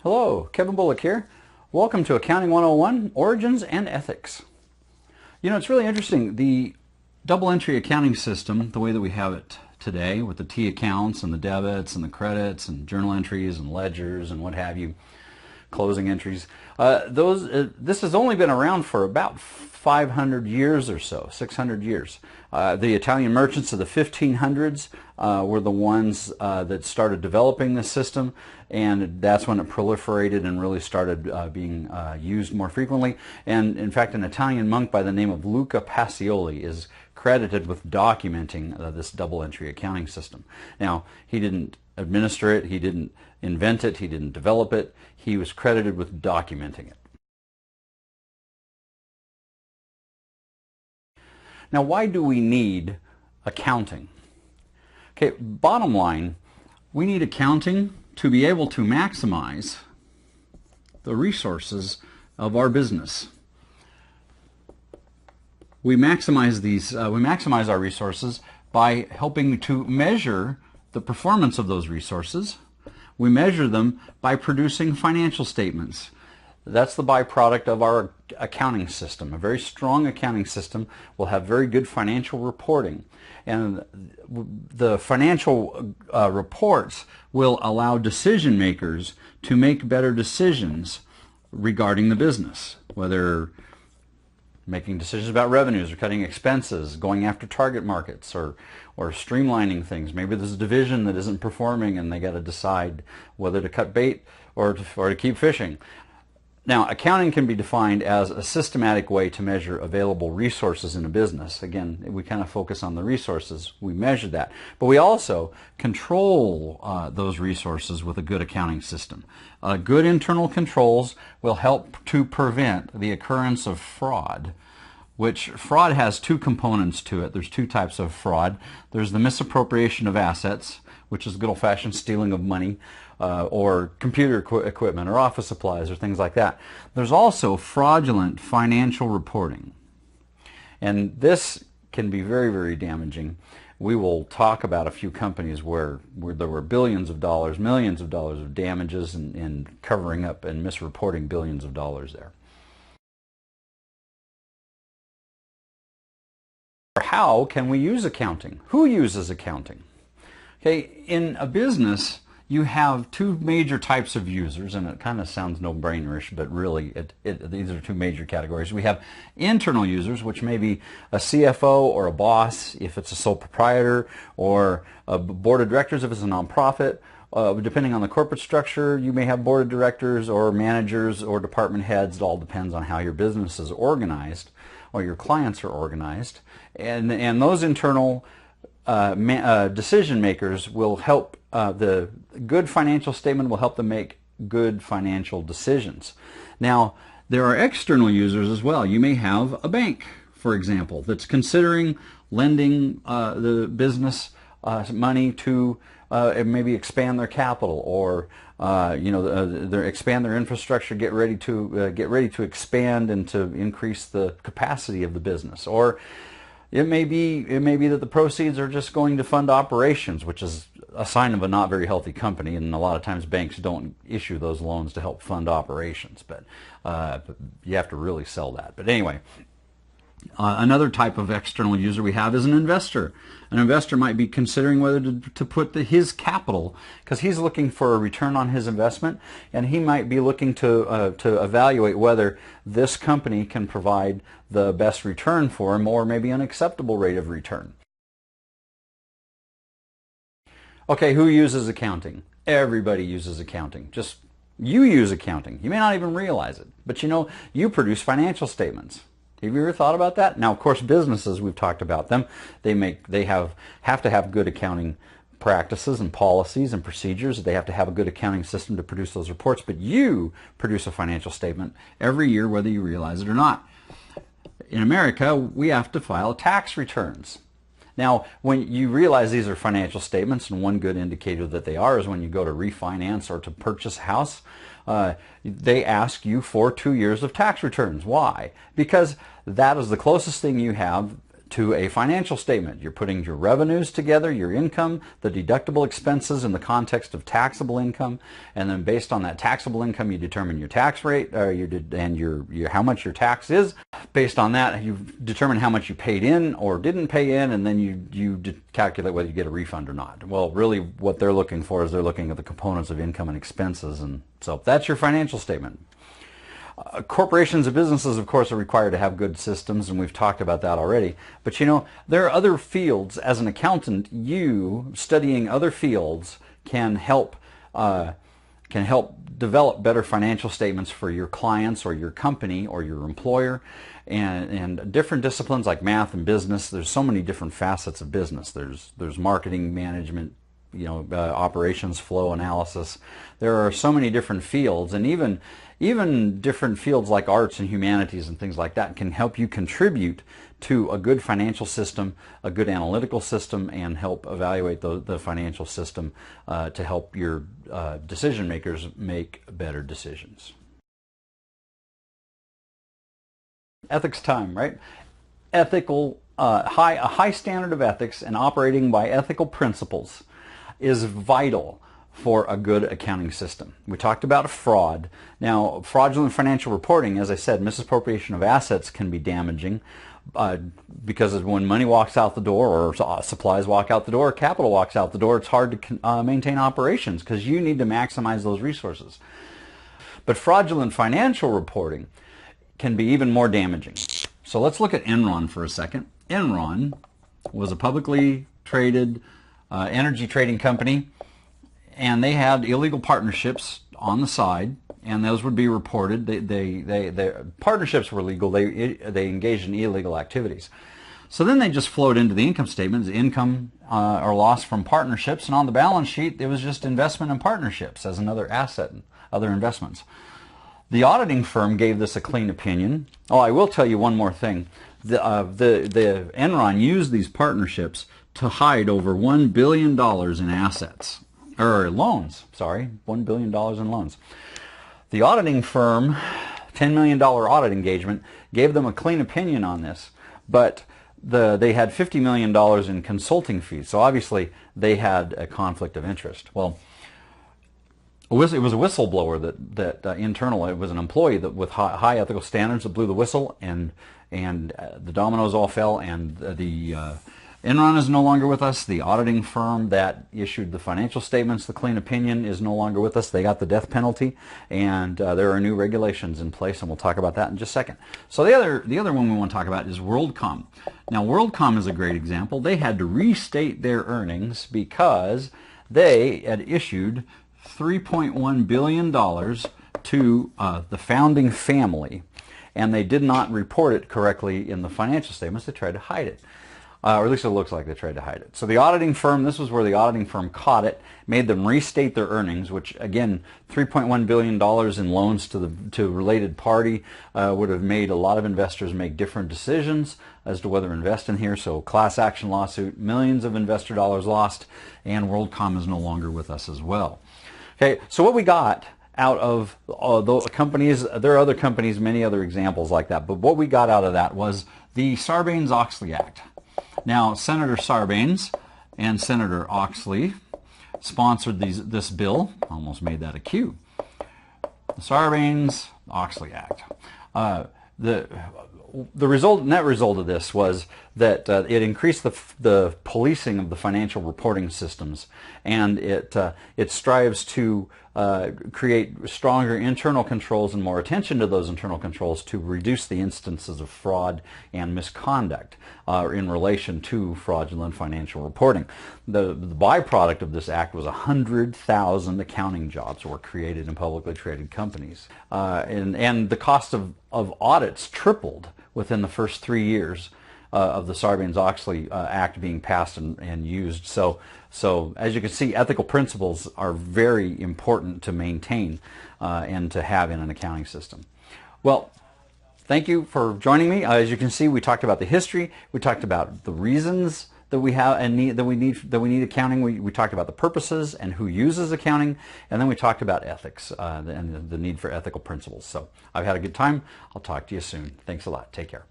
Hello, Kevin Bullock here. Welcome to Accounting 101, Origins and Ethics. You know, it's really interesting. The double entry accounting system, the way that we have it today with the T accounts and the debits and the credits and journal entries and ledgers and what have you, closing entries, this has only been around for about 500 years or so, 600 years. The Italian merchants of the 1500s were the ones that started developing this system, and that's when it proliferated and really started being used more frequently. And in fact, an Italian monk by the name of Luca Pacioli is credited with documenting this double entry accounting system. Now, he didn't administer it, he didn't invent it, he didn't develop it, he was credited with documenting it. Now, why do we need accounting? Okay, bottom line, we need accounting to be able to maximize the resources of our business. We maximize our resources by helping to measure the performance of those resources. We measure them by producing financial statements. That's the byproduct of our accounting system. A very strong accounting system will have very good financial reporting. And the financial reports will allow decision makers to make better decisions regarding the business, whether making decisions about revenues or cutting expenses, going after target markets, or streamlining things. Maybe there's a division that isn't performing and they got to decide whether to cut bait or to keep fishing. Now, accounting can be defined as a systematic way to measure available resources in a business. Again, we kind of focus on the resources. We measure that. But we also control those resources with a good accounting system. Good internal controls will help to prevent the occurrence of fraud, which fraud has two components to it. There's two types of fraud. There's the misappropriation of assets, which is good old-fashioned stealing of money, or computer equipment or office supplies or things like that. There's also fraudulent financial reporting. And this can be very, very damaging. We will talk about a few companies where there were billions of dollars, millions of dollars of damages in covering up and misreporting billions of dollars there. How can we use accounting? Who uses accounting? Okay, in a business, you have two major types of users, and it kind of sounds no-brainerish, but really these are two major categories. We have internal users, which may be a CFO or a boss if it's a sole proprietor, or a board of directors if it's a nonprofit. Depending on the corporate structure, you may have board of directors or managers or department heads. It all depends on how your business is organized or your clients are organized. And those internal decision makers will help. The good financial statement will help them make good financial decisions. Now, there are external users as well. You may have a bank, for example, that's considering lending the business money to maybe expand their capital, or expand their infrastructure, get ready to expand and to increase the capacity of the business. Or it may be that the proceeds are just going to fund operations, which is a sign of a not very healthy company, and a lot of times banks don't issue those loans to help fund operations, but you have to really sell that. But anyway, another type of external user we have is an investor. An investor might be considering whether to put his capital, because he's looking for a return on his investment, and he might be looking to evaluate whether this company can provide the best return for him, or maybe an acceptable rate of return. Okay, who uses accounting? Everybody uses accounting. Just you use accounting. You may not even realize it, but you produce financial statements. Have you ever thought about that? Now, of course, businesses, we've talked about them. They have to have good accounting practices and policies and procedures. They have to have a good accounting system to produce those reports. But you produce a financial statement every year, whether you realize it or not. In America, we have to file tax returns. Now, when you realize these are financial statements, and one good indicator that they are is when you go to refinance or to purchase a house, they ask you for 2 years of tax returns. Why? Because that is the closest thing you have to a financial statement. You're putting your revenues together, your income, the deductible expenses in the context of taxable income, and then based on that taxable income, you determine your tax rate and how much your tax is. Based on that, you determine how much you paid in or didn't pay in, and then you calculate whether you get a refund or not. Well, really, what they're looking for is they're looking at the components of income and expenses, and so that's your financial statement. Corporations and businesses, of course, are required to have good systems, and we've talked about that already. But you know, there are other fields. As an accountant, you studying other fields can help develop better financial statements for your clients or your company or your employer. And different disciplines like math and business. There's so many different facets of business. There's marketing, management, operations, flow analysis. There are so many different fields, and even different fields like arts and humanities and things like that can help you contribute to a good financial system, a good analytical system, and help evaluate the financial system to help your decision makers make better decisions. Ethics time, right? Ethical, a high standard of ethics and operating by ethical principles is vital for a good accounting system. We talked about fraud. Now, fraudulent financial reporting, as I said, misappropriation of assets can be damaging because when money walks out the door, or supplies walk out the door, or capital walks out the door, it's hard to maintain operations because you need to maximize those resources. But fraudulent financial reporting can be even more damaging. So let's look at Enron for a second. Enron was a publicly traded energy trading company, and they had illegal partnerships on the side, and those would be reported. Their partnerships were legal. They engaged in illegal activities. So then they just flowed into the income statements, income or loss from partnerships, and on the balance sheet it was just investment in partnerships as another asset and other investments. The auditing firm gave this a clean opinion. Oh, I will tell you one more thing. The Enron used these partnerships to hide over $1 billion in assets, or loans, sorry, $1 billion in loans. The auditing firm, $10 million audit engagement, gave them a clean opinion on this, but they had $50 million in consulting fees, so obviously they had a conflict of interest. Well, it was a whistleblower that internal. It was an employee that with high ethical standards that blew the whistle, and the dominoes all fell, and Enron is no longer with us. The auditing firm that issued the financial statements, the clean opinion, is no longer with us. They got the death penalty, and there are new regulations in place, and we'll talk about that in just a second. So the other one we want to talk about is WorldCom. Now, WorldCom is a great example. They had to restate their earnings because they had issued $3.1 billion to the founding family, and they did not report it correctly in the financial statements. They tried to hide it. Or at least it looks like they tried to hide it. So the auditing firm, this was where the auditing firm caught it, made them restate their earnings, which again, $3.1 billion in loans to related party would have made a lot of investors make different decisions as to whether to invest in here. So class action lawsuit, millions of investor dollars lost, and WorldCom is no longer with us as well. Okay, so what we got out of those companies, there are other companies, many other examples like that, but what we got out of that was the Sarbanes-Oxley Act. Now, Senator Sarbanes and Senator Oxley sponsored this bill. Almost made that a Q. The Sarbanes-Oxley Act. The net result of this was that it increased the policing of the financial reporting systems, and it strives to create stronger internal controls and more attention to those internal controls to reduce the instances of fraud and misconduct in relation to fraudulent financial reporting. The byproduct of this act was 100,000 accounting jobs were created in publicly traded companies, and the cost of audits tripled within the first 3 years of the Sarbanes-Oxley Act being passed and used. So as you can see, ethical principles are very important to maintain and to have in an accounting system. Well, thank you for joining me. As you can see, we talked about the history. We talked about the reasons that we have and that we need accounting. We talked about the purposes and who uses accounting, and then we talked about ethics and the need for ethical principles. So I've had a good time. I'll talk to you soon. Thanks a lot. Take care.